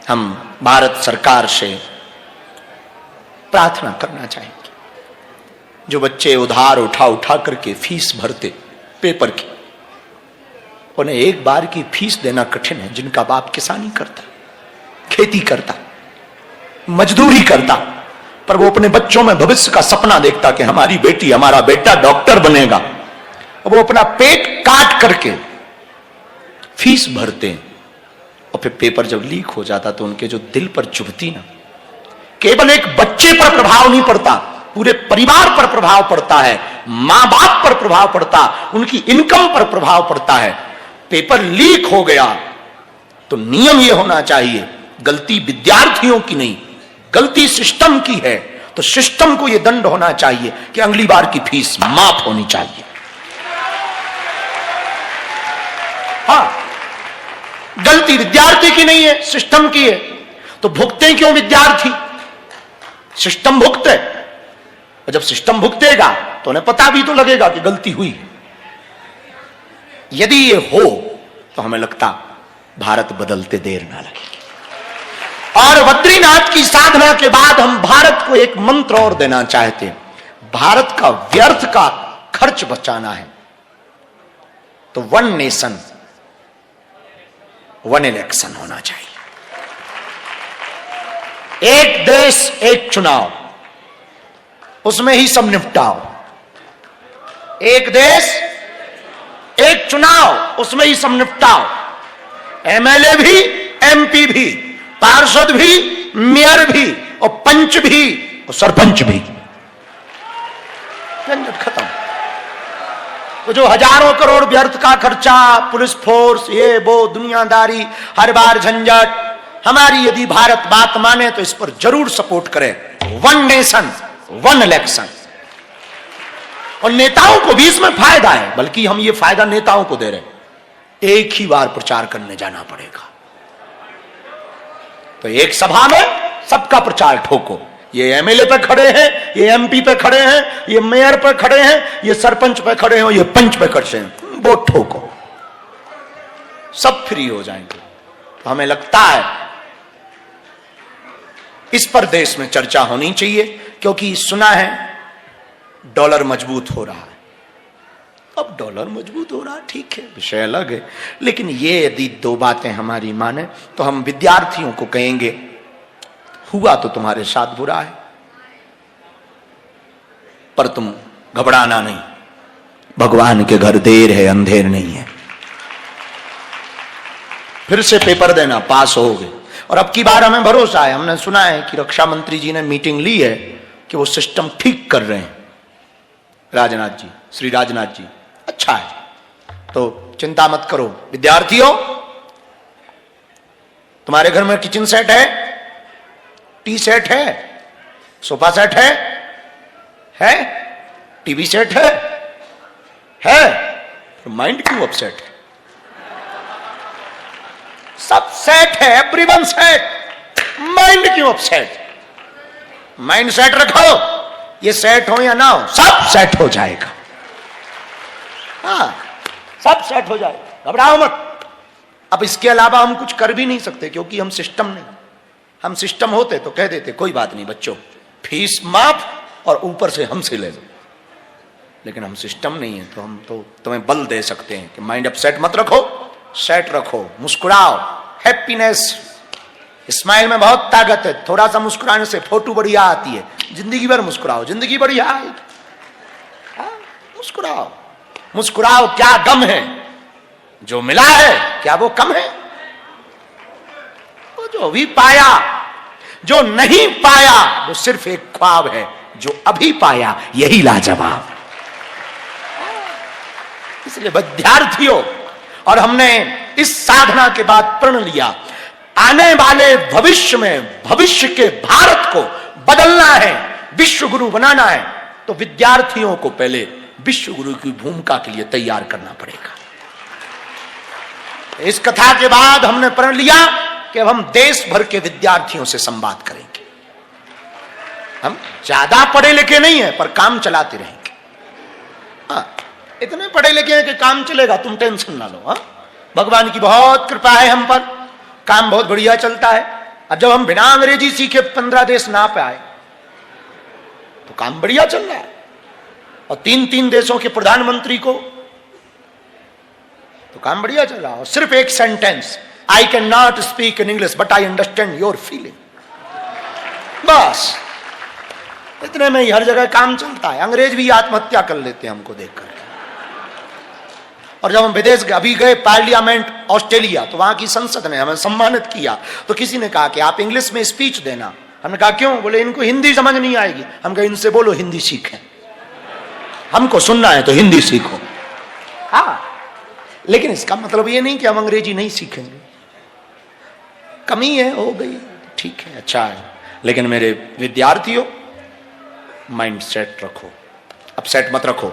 हम भारत सरकार से प्रार्थना करना चाहेंगे, जो बच्चे उधार उठा उठा करके फीस भरते पेपर की, उन्हें एक बार की फीस देना कठिन है। जिनका बाप किसानी करता, खेती करता, मजदूरी करता, पर वो अपने बच्चों में भविष्य का सपना देखता कि हमारी बेटी हमारा बेटा डॉक्टर बनेगा, वो अपना पेट काट करके फीस भरते हैं। और फिर पेपर जब लीक हो जाता तो उनके जो दिल पर चुभती ना, केवल एक बच्चे पर प्रभाव नहीं पड़ता, पूरे परिवार पर प्रभाव पड़ता है, मां बाप पर प्रभाव पड़ता, उनकी इनकम पर प्रभाव पड़ता है। पेपर लीक हो गया तो नियम यह होना चाहिए, गलती विद्यार्थियों की नहीं, गलती सिस्टम की है, तो सिस्टम को यह दंड होना चाहिए कि अगली बार की फीस माफ होनी चाहिए। हाँ, गलती विद्यार्थी की नहीं है, सिस्टम की है, तो भुगते क्यों विद्यार्थी? सिस्टम भुगते, और जब सिस्टम भुगतेगा तो उन्हें पता भी तो लगेगा कि गलती हुई। यदि ये हो तो हमें लगता भारत बदलते देर ना लगेगी। और बद्रीनाथ की साधना के बाद हम भारत को एक मंत्र और देना चाहते हैं। भारत का व्यर्थ का खर्च बचाना है तो वन नेशन वन इलेक्शन होना चाहिए। एक देश एक चुनाव, उसमें ही सब निपटाओ। एक देश एक चुनाव, उसमें ही सब निपटाओ। एमएलए भी, एमपी भी, पार्षद भी, मेयर भी, और पंच भी, और सरपंच भी। झंझट खत्म। तो जो हजारों करोड़ व्यर्थ का खर्चा, पुलिस फोर्स, ये वो दुनियादारी, हर बार झंझट, हमारी यदि भारत बात माने तो इस पर जरूर सपोर्ट करे। One nation one election. और नेताओं को भी इसमें फायदा है, बल्कि हम ये फायदा नेताओं को दे रहे हैं। एक ही बार प्रचार करने जाना पड़ेगा, तो एक सभा में सबका प्रचार ठोको। ये एमएलए पे खड़े हैं, ये एमपी पे खड़े हैं, ये मेयर पे खड़े हैं, ये सरपंच पे खड़े हैं, ये पंच पे खड़े हैं, वोट ठोको, सब फ्री हो जाएंगे। तो हमें लगता है इस पर देश में चर्चा होनी चाहिए, क्योंकि सुना है डॉलर मजबूत हो रहा है। अब डॉलर मजबूत हो रहा है, ठीक है, विषय अलग है, लेकिन ये यदि दो बातें हमारी माने तो हम विद्यार्थियों को कहेंगे, हुआ तो तुम्हारे साथ बुरा है, पर तुम घबराना नहीं, भगवान के घर देर है अंधेर नहीं है। फिर से पेपर देना, पास हो गए। और अब की बार हमें भरोसा है, हमने सुना है कि रक्षा मंत्री जी ने मीटिंग ली है कि वो सिस्टम ठीक कर रहे हैं। राजनाथ जी, श्री राजनाथ जी, अच्छा है, तो चिंता मत करो। विद्यार्थियों, तुम्हारे घर में किचन सेट है, टी सेट है, सोफा सेट है, टीवी सेट है, तो माइंड क्यों अपसेट है? सब सेट है, एवरीवन सेट, माइंड क्यों अपसेट? माइंड सेट रखो, ये सेट हो या ना हो, सब सेट हो जाएगा। हाँ, सब सेट हो जाएगा, घबराओ मत। अब इसके अलावा हम कुछ कर भी नहीं सकते, क्योंकि हम सिस्टम नहीं। हम सिस्टम होते तो कह देते कोई बात नहीं बच्चों, फीस माफ और ऊपर से हमसे ले लो, लेकिन हम सिस्टम नहीं है, तो हम तो तुम्हें बल दे सकते हैं कि माइंड अपसेट मत रखो, सेट रखो, मुस्कुराओ। हैप्पीनेस, स्माइल में बहुत ताकत है। थोड़ा सा मुस्कुराने से फोटो बढ़िया आती है। जिंदगी भर मुस्कुराओ, जिंदगी बढ़िया आएगी। मुस्कुराओ, मुस्कुराओ। क्या गम है? जो मिला है क्या वो कम है? वो जो भी पाया, जो नहीं पाया वो सिर्फ एक ख्वाब है, जो अभी पाया यही लाजवाब। इसलिए विद्यार्थियों, और हमने इस साधना के बाद प्रण लिया, आने वाले भविष्य में भविष्य के भारत को बदलना है, विश्व गुरु बनाना है, तो विद्यार्थियों को पहले विश्व गुरु की भूमिका के लिए तैयार करना पड़ेगा। इस कथा के बाद हमने प्रण लिया कि अब हम देश भर के विद्यार्थियों से संवाद करेंगे। हम ज्यादा पढ़े लिखे नहीं है, पर काम चलाते रहेंगे। हाँ, इतने पढ़े लिखे हैं कि काम चलेगा, तुम टेंशन ना लो। हाँ, भगवान की बहुत कृपा है हम पर, काम बहुत बढ़िया चलता है। अब जब हम बिना अंग्रेजी सीखे 15 देश ना पे आए तो काम बढ़िया चल रहा है। और 3-3 देशों के प्रधानमंत्री को तो काम बढ़िया चल रहा है। और सिर्फ एक sentence, I can not speak in English but I understand your feeling, बस इतने में ही हर जगह काम चलता है। अंग्रेज भी आत्महत्या कर लेते हैं हमको देखकर। और जब हम विदेश अभी गए पार्लियामेंट ऑस्ट्रेलिया, तो वहां की संसद ने हमें सम्मानित किया, तो किसी ने कहा कि आप इंग्लिश में स्पीच देना। हमने कहा क्यों? बोले इनको हिंदी समझ नहीं आएगी। हम कहे इनसे बोलो हिंदी सीखें, हमको सुनना है तो हिंदी सीखो। हाँ, लेकिन इसका मतलब ये नहीं कि हम अंग्रेजी नहीं सीखेंगे, कमी है, हो गई, ठीक है, अच्छा है। लेकिन मेरे विद्यार्थियों, माइंड सेट रखो, अपसेट मत रखो।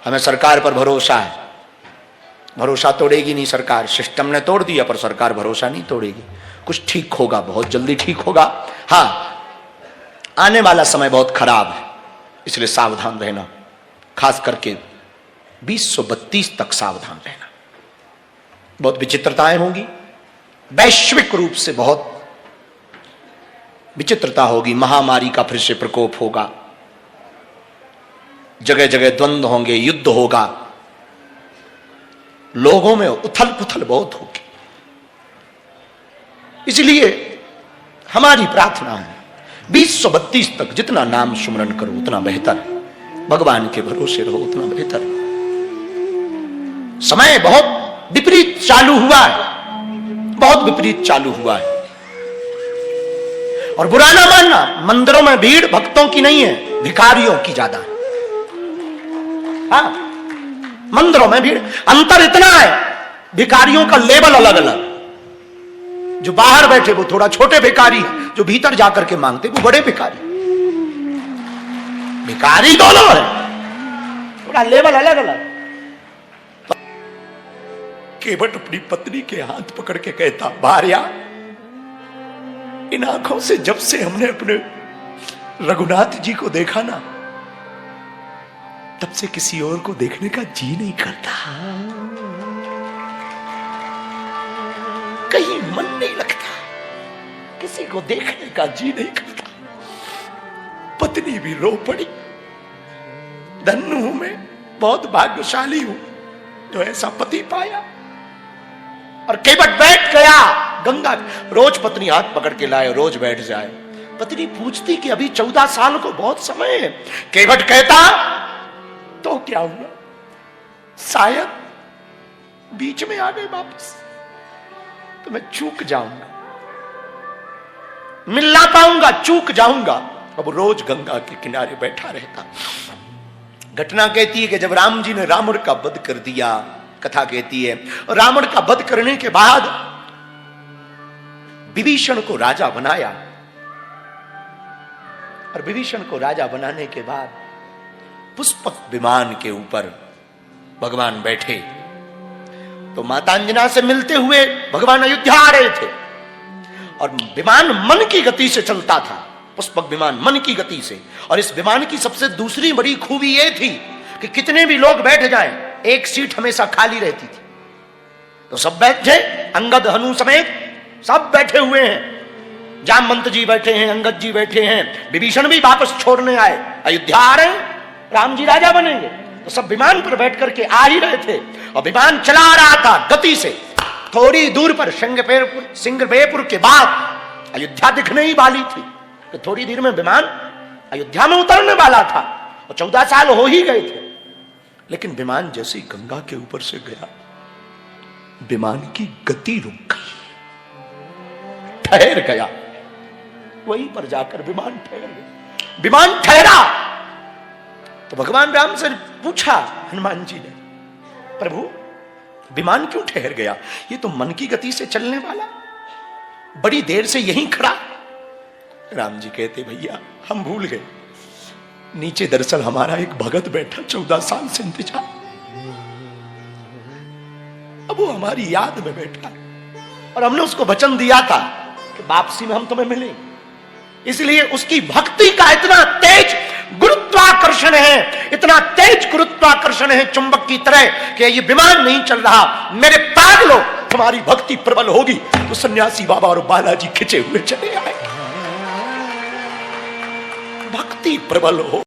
हमें सरकार पर भरोसा है, भरोसा तोड़ेगी नहीं सरकार। सिस्टम ने तोड़ दिया पर सरकार भरोसा नहीं तोड़ेगी। कुछ ठीक होगा, बहुत जल्दी ठीक होगा। हाँ, आने वाला समय बहुत खराब है, इसलिए सावधान रहना, खास करके 2032 तक सावधान रहना। बहुत विचित्रताएं होंगी, वैश्विक रूप से बहुत विचित्रता होगी। महामारी का फिर से प्रकोप होगा, जगह जगह द्वंद्व होंगे, युद्ध होगा, लोगों में उथल पुथल बहुत होगी। इसलिए हमारी प्रार्थना है 2032 तक जितना नाम सुमरण करो उतना बेहतर, भगवान के भरोसे रहो उतना बेहतर। समय बहुत विपरीत चालू हुआ है, बहुत विपरीत चालू हुआ है। और बुरा ना मानना, मंदिरों में भीड़ भक्तों की नहीं है, भिखारियों की ज्यादा है। हाँ, मंदिरों में भीड़, अंतर इतना है, भिखारियों का लेवल अलग अलग। जो बाहर बैठे वो थोड़ा छोटे भिखारी है, जो भीतर जाकर के मांगते वो बड़े भिखारी। भिखारी दोनों है, थोड़ा लेवल अलग अलग। केवट अपनी पत्नी के हाथ पकड़ के कहता, भार्या, इन आंखों से जब से हमने अपने रघुनाथ जी को देखा ना, तब से किसी और को देखने का जी नहीं करता, कहीं मन नहीं लगता, किसी को देखने का जी नहीं करता। पत्नी भी रो पड़ी। धन्य हूं मैं, बहुत भाग्यशाली हूं जो ऐसा पति पाया। और केवट बैठ गया गंगा, रोज पत्नी हाथ पकड़ के लाए, रोज बैठ जाए। पत्नी पूछती कि अभी 14 साल को बहुत समय है। केवट कहता, तो क्या हुआ, शायद बीच में आ गए वापस तो मैं चूक जाऊंगा, मिल ना पाऊंगा, चूक जाऊंगा। अब रोज गंगा के किनारे बैठा रहता। घटना कहती है कि जब राम जी ने रावण का वध कर दिया, कथा कहती है, रावण का वध करने के बाद विभीषण को राजा बनाया। और विभीषण को राजा बनाने के बाद पुष्पक विमान के ऊपर भगवान बैठे, तो माता अंजना से मिलते हुए भगवान अयोध्या आ रहे थे। और विमान मन की गति से चलता था, पुष्पक विमान मन की गति से। और इस विमान की सबसे दूसरी बड़ी खूबी यह थी कि कितने भी लोग बैठ जाएं, एक सीट हमेशा खाली रहती थी। तो सब बैठे, अंगद हनु समेत सब बैठे हुए हैं। जामवंत जी बैठे हैं, अंगद जी बैठे हैं, विभीषण भी वापस छोड़ने आए, अयोध्या आ रहे हैं, राम जी राजा बनेंगे। तो सब विमान पर बैठ करके आ ही रहे थे। और विमान चला आ रहा था गति से। थोड़ी दूर पर सिंगरबेपुर के बाद अयोध्या दिखने ही वाली थी। तो थोड़ी देर में विमान अयोध्या में उतरने वाला था और 14 साल हो ही गए थे। लेकिन विमान जैसे गंगा के ऊपर से गया, विमान की गति रुक गई, ठहर गया। वहीं पर जाकर विमान ठहर गया। विमान ठहरा तो भगवान राम से पूछा हनुमान जी ने, प्रभु विमान क्यों ठहर गया? ये तो मन की गति से चलने वाला, बड़ी देर से यहीं खड़ा। राम जी कहते, भैया हम भूल गए, नीचे दरअसल हमारा एक भगत बैठा 14 साल से इंतजार, अब वो हमारी याद में बैठा और हमने उसको वचन दिया था कि वापसी में हम तुम्हें मिलेंगे। इसलिए उसकी भक्ति का इतना तेज गुरुत्वाकर्षण है, इतना तेज गुरुत्वाकर्षण है चुंबक की तरह कि ये विमान नहीं चल रहा। मेरे पागलों, तुम्हारी भक्ति प्रबल होगी तो सन्यासी बाबा और बालाजी खिंचे हुए चले आए। भक्ति प्रबल हो।